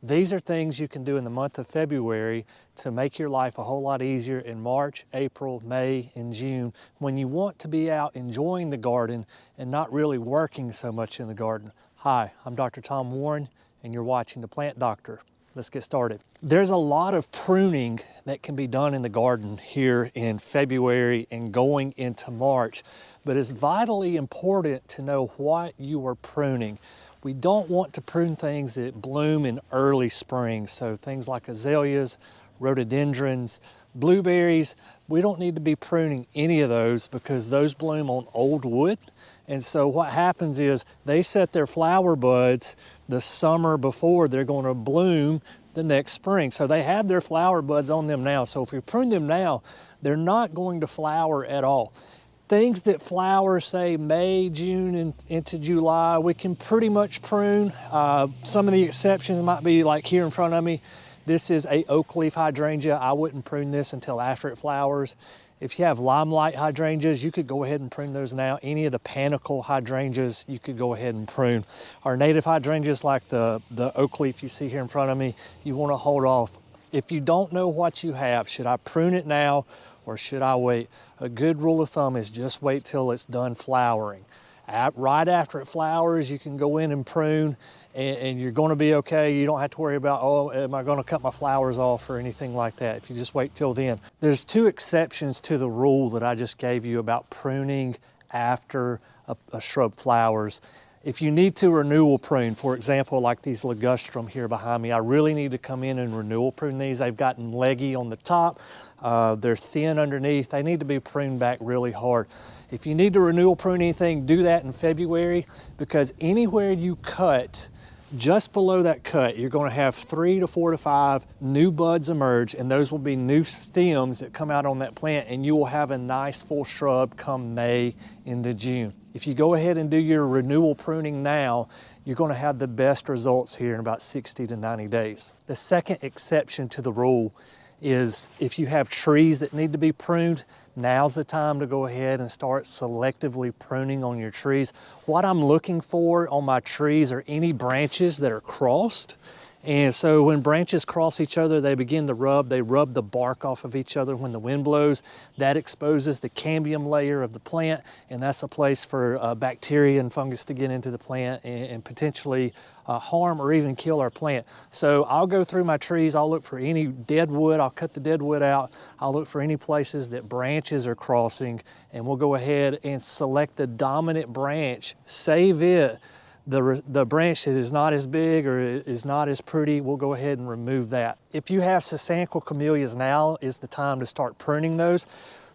These are things you can do in the month of February to make your life a whole lot easier in March, April, May, and June, when you want to be out enjoying the garden and not really working so much in the garden. Hi, I'm Dr. Tom Warren, and you're watching The Plant Doctor. Let's get started. There's a lot of pruning that can be done in the garden here in February and going into March, but it's vitally important to know what you are pruning. We don't want to prune things that bloom in early spring, so things like azaleas, rhododendrons, blueberries. We don't need to be pruning any of those because those bloom on old wood. And so what happens is they set their flower buds the summer before they're going to bloom the next spring. So they have their flower buds on them now. So if we prune them now, they're not going to flower at all. Things that flower, say May, June, and into July, we can pretty much prune. Some of the exceptions might be like here in front of me. This is a oak leaf hydrangea. I wouldn't prune this until after it flowers. If you have limelight hydrangeas, you could go ahead and prune those now. Any of the panicle hydrangeas, you could go ahead and prune. Our native hydrangeas, like the oak leaf you see here in front of me, you want to hold off. If you don't know what you have, should I prune it now or should I wait? A good rule of thumb is just wait till it's done flowering. Right after it flowers, you can go in and prune, and you're going to be okay. You don't have to worry about, oh, am I going to cut my flowers off or anything like that if you just wait till then. There's two exceptions to the rule that I just gave you about pruning after a shrub flowers. If you need to renewal prune, for example, like these ligustrum here behind me, I really need to come in and renewal prune these. They've gotten leggy on the top. They're thin underneath. They need to be pruned back really hard. If you need to renewal prune anything, do that in February, because anywhere you cut, just below that cut, you're going to have 3 to 4 to 5 new buds emerge, and those will be new stems that come out on that plant, and you will have a nice full shrub come May into June. If you go ahead and do your renewal pruning now, you're going to have the best results here in about 60 to 90 days. The second exception to the rule is if you have trees that need to be pruned, now's the time to go ahead and start selectively pruning on your trees. What I'm looking for on my trees are any branches that are crossed. And so when branches cross each other, they begin to rub. They rub the bark off of each other when the wind blows. That exposes the cambium layer of the plant, and that's a place for bacteria and fungus to get into the plant and potentially harm or even kill our plant. So I'll go through my trees. I'll look for any dead wood. I'll cut the dead wood out. I'll look for any places that branches are crossing, and we'll go ahead and select the dominant branch, save it. The branch that is not as big or is not as pretty, we'll go ahead and remove that. If you have Sasanqua camellias, now is the time to start pruning those.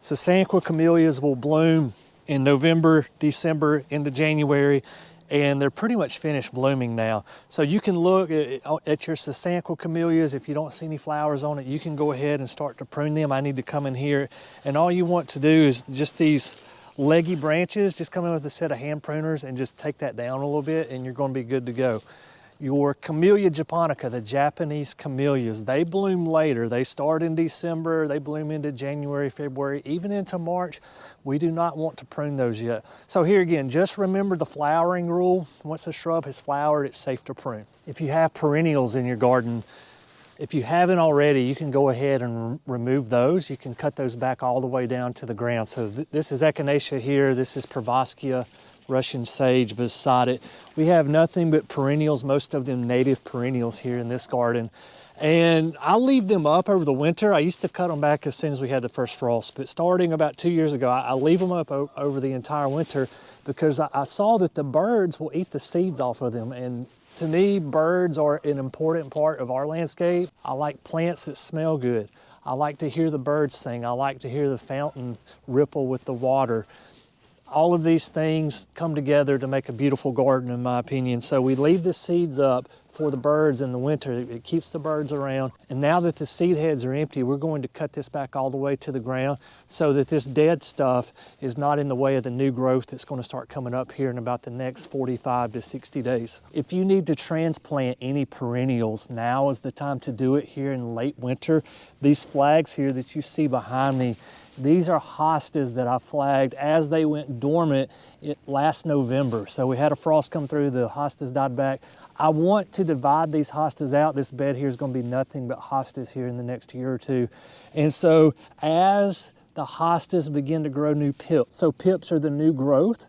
Sasanqua camellias will bloom in November, December, into January, and they're pretty much finished blooming now. So you can look at your Sasanqua camellias. If you don't see any flowers on it, you can go ahead and start to prune them. I need to come in here, and all you want to do is just these leggy branches, just come in with a set of hand pruners and just take that down a little bit, and you're going to be good to go. Your Camellia japonica, the Japanese camellias, they bloom later. They start in December, they bloom into January, February, even into March. We do not want to prune those yet. So here again, just remember the flowering rule. Once a shrub has flowered, it's safe to prune. If you have perennials in your garden, if you haven't already, you can go ahead and remove those. You can cut those back all the way down to the ground. So this is echinacea here. This is Pravaskia, Russian sage beside it. We have nothing but perennials, most of them native perennials here in this garden. And I'll leave them up over the winter. I used to cut them back as soon as we had the first frost, but starting about 2 years ago, I leave them up over the entire winter because I saw that the birds will eat the seeds off of them. And to me, birds are an important part of our landscape. I like plants that smell good. I like to hear the birds sing. I like to hear the fountain ripple with the water. All of these things come together to make a beautiful garden, in my opinion. So we leave the seeds up for the birds in the winter. It keeps the birds around. And now that the seed heads are empty, we're going to cut this back all the way to the ground so that this dead stuff is not in the way of the new growth that's going to start coming up here in about the next 45 to 60 days. If you need to transplant any perennials, now is the time to do it here in late winter. These flags here that you see behind me These are hostas that I flagged as they went dormant last November. So we had a frost come through, the hostas died back. I want to divide these hostas out. This bed here is going to be nothing but hostas here in the next year or two. And so as the hostas begin to grow new pips, so pips are the new growth,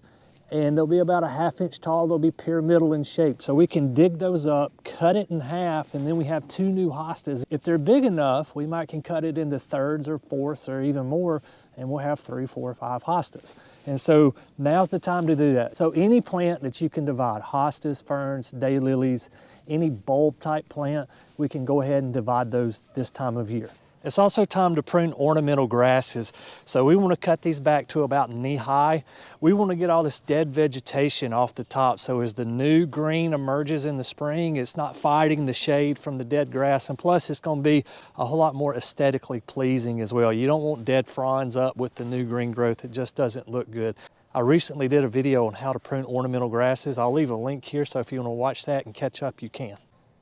and they'll be about a 1/2 inch tall. They'll be pyramidal in shape. So we can dig those up, cut it in half, and then we have 2 new hostas. If they're big enough, we can cut it into 1/3s or 1/4s or even more, and we'll have 3, 4, or 5 hostas. And so now's the time to do that. So any plant that you can divide, hostas, ferns, daylilies, any bulb type plant, we can go ahead and divide those this time of year. It's also time to prune ornamental grasses. So we want to cut these back to about knee high. We want to get all this dead vegetation off the top. So as the new green emerges in the spring, it's not fighting the shade from the dead grass. And plus it's going to be a whole lot more aesthetically pleasing as well. You don't want dead fronds up with the new green growth. It just doesn't look good. I recently did a video on how to prune ornamental grasses. I'll leave a link here, so if you want to watch that and catch up, you can.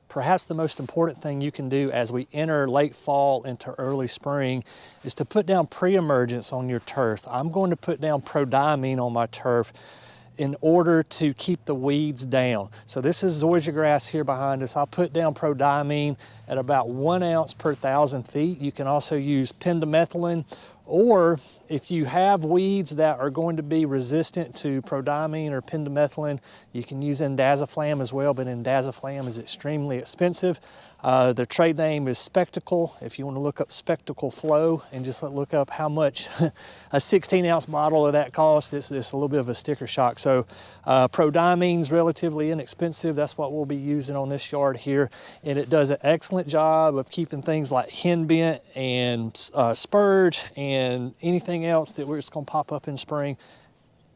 Perhaps the most important thing you can do as we enter late fall into early spring is to put down pre-emergence on your turf. I'm going to put down prodiamine on my turf in order to keep the weeds down. So this is zoysia grass here behind us. I'll put down prodiamine at about 1 ounce per 1,000 feet. You can also use pendimethalin, or if you have weeds that are going to be resistant to prodiamine or pendimethalin, you can use indaziflam as well, but indaziflam is extremely expensive. The trade name is Spectacle. If you want to look up Spectacle Flow and just look up how much a 16-ounce bottle of that costs, it's a little bit of a sticker shock. So prodiamine is relatively inexpensive. That's what we'll be using on this yard here. And it does an excellent job of keeping things like henbent and spurge and anything else that we're just going to pop up in spring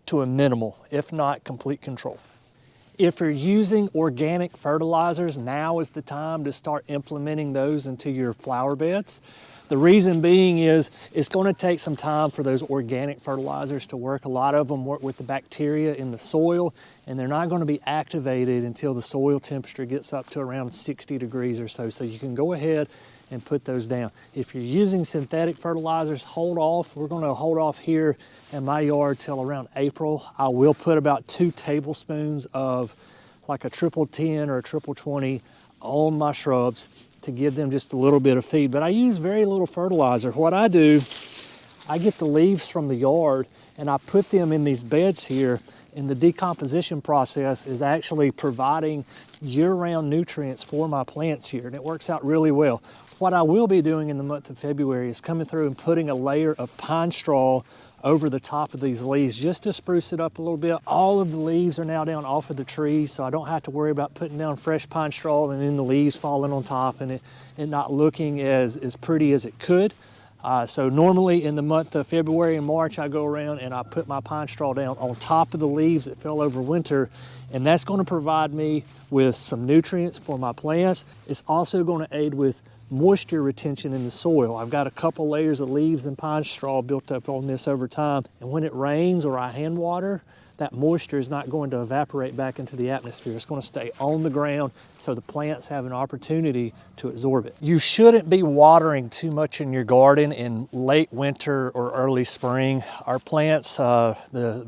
to a minimal, if not complete control. If you're using organic fertilizers, now is the time to start implementing those into your flower beds. The reason being is it's going to take some time for those organic fertilizers to work. A lot of them work with the bacteria in the soil, and they're not going to be activated until the soil temperature gets up to around 60 degrees or so. So you can go ahead and put those down. If you're using synthetic fertilizers, hold off. We're going to hold off here in my yard till around April. I will put about 2 tablespoons of like a triple 10 or a triple 20 on my shrubs to give them just a little bit of feed. But I use very little fertilizer. What I do, I get the leaves from the yard and I put them in these beds here, and the decomposition process is actually providing year-round nutrients for my plants here, and it works out really well. What I will be doing in the month of February is coming through and putting a layer of pine straw over the top of these leaves just to spruce it up a little bit. All of the leaves are now down off of the trees, so I don't have to worry about putting down fresh pine straw and then the leaves falling on top and it not looking as pretty as it could. So normally in the month of February and March, I go around and I put my pine straw down on top of the leaves that fell over winter, and that's going to provide me with some nutrients for my plants. It's also going to aid with moisture retention in the soil. I've got a couple layers of leaves and pine straw built up on this over time, and when it rains or I hand water, that moisture is not going to evaporate back into the atmosphere. It's going to stay on the ground so the plants have an opportunity to absorb it. You shouldn't be watering too much in your garden in late winter or early spring. Our plants, the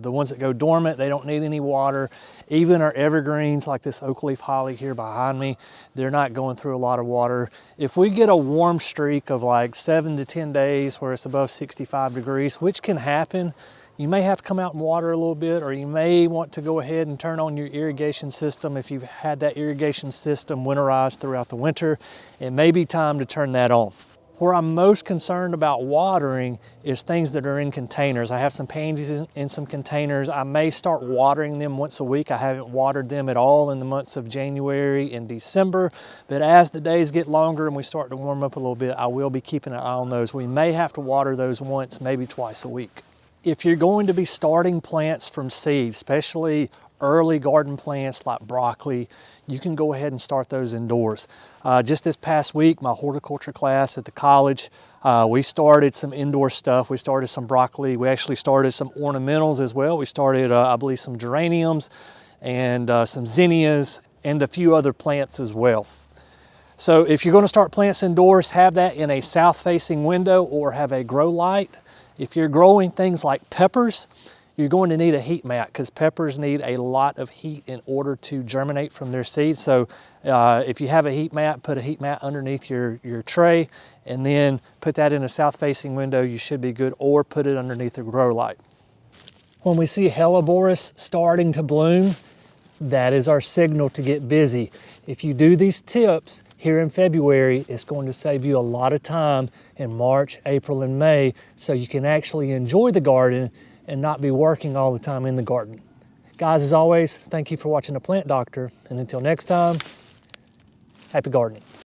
ones that go dormant, they don't need any water. Even our evergreens like this oak leaf holly here behind me, they're not going through a lot of water. If we get a warm streak of like 7 to 10 days where it's above 65 degrees, which can happen, you may have to come out and water a little bit, or you may want to go ahead and turn on your irrigation system. If you've had that irrigation system winterized throughout the winter, it may be time to turn that on. Where I'm most concerned about watering is things that are in containers. I have some pansies in some containers. I may start watering them once a week. I haven't watered them at all in the months of January and December, but as the days get longer and we start to warm up a little bit, I will be keeping an eye on those. We may have to water those once, maybe twice a week. If you're going to be starting plants from seed, especially early garden plants like broccoli, you can go ahead and start those indoors. Just this past week, my horticulture class at the college, we started some indoor stuff. We started some broccoli. We actually started some ornamentals as well. We started, I believe, some geraniums and some zinnias and a few other plants as well. So if you're going to start plants indoors, have that in a south-facing window or have a grow light. If you're growing things like peppers, you're going to need a heat mat because peppers need a lot of heat in order to germinate from their seeds. So if you have a heat mat, put a heat mat underneath your tray and then put that in a south-facing window, you should be good, or put it underneath a grow light. When we see Helleborus starting to bloom, that is our signal to get busy. If you do these tips here in February, it's going to save you a lot of time in March, April, and May, so you can actually enjoy the garden and not be working all the time in the garden. Guys, as always, thank you for watching The Plant Doctor, and until next time, happy gardening.